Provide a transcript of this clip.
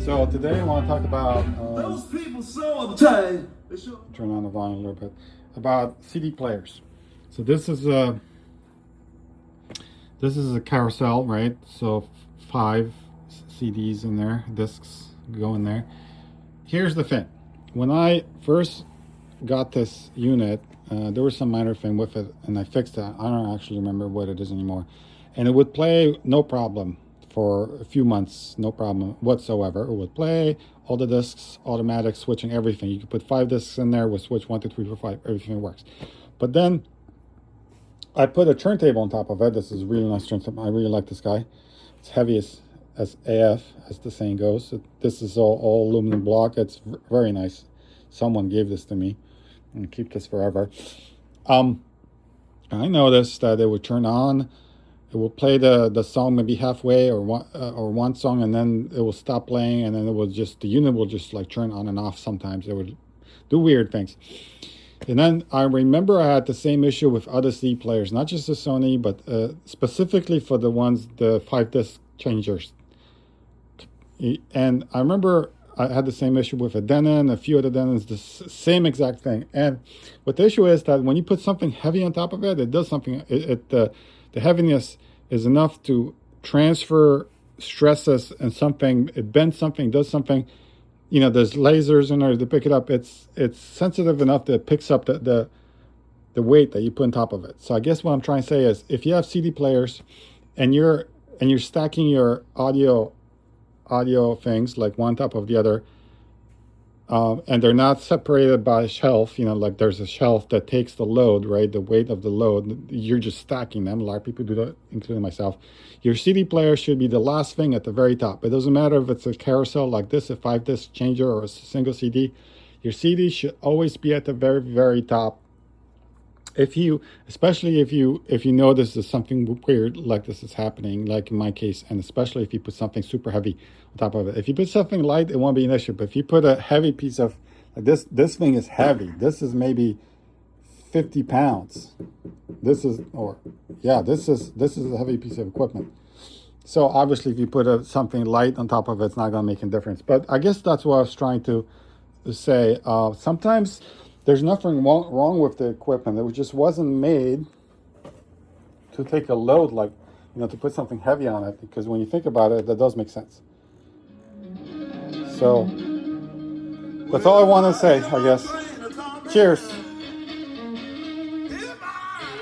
So today I want to talk about Those people so uptight. turn on the volume a little bit about CD players. So this is a carousel, right? So 5 CDs in there, discs go in there. Here's the thing: when I first got this unit, there was some minor thing with it, and I fixed it. I don't actually remember what it is anymore, and it would play no problem for a few months, no problem whatsoever. It would play all the discs, automatic switching, everything. You could put 5 discs in there with switch 1, 2, 3, 4, 5, everything works. But then I put a turntable on top of it. This is a really nice turntable. I really like this guy. It's heavy as AF, as the saying goes. This is all aluminum block. It's very nice. Someone gave this to me, and keep this forever. I noticed that it would turn on. It will play the song maybe halfway or one song, and then it will stop playing, and then the unit will just like turn on and off. Sometimes it would do weird things. And then I remember I had the same issue with other CD players, not just the Sony, but specifically for the 5 disc changers. And I remember I had the same issue with a Denon, a few other Denons, the same exact thing. And what the issue is that when you put something heavy on top of it, it does something. The heaviness is enough to transfer stresses and something. It bends something, does something. You know, there's lasers in there to pick it up. It's sensitive enough that it picks up the weight that you put on top of it. So I guess what I'm trying to say is, if you have CD players and you're stacking your audio things like one on top of the other, and they're not separated by a shelf, you know, like there's a shelf that takes the load, right? The weight of the load, you're just stacking them. A lot of people do that, including myself. Your CD player should be the last thing at the very top. It doesn't matter if it's a carousel like this, a 5 disc changer, or a single CD. Your CD should always be at the very, very top. Especially if you notice there's something weird like this is happening, like in my case, and especially if you put something super heavy on top of it. If you put something light, it won't be an issue. But if you put a heavy piece of like this thing is heavy. This is maybe 50 pounds. This is a heavy piece of equipment. So obviously, if you put something light on top of it, it's not going to make a difference. But I guess that's what I was trying to say. Sometimes there's nothing wrong with the equipment. It just wasn't made to take a load, like, you know, to put something heavy on it. Because when you think about it, that does make sense. So that's all I want to say, I guess. Cheers.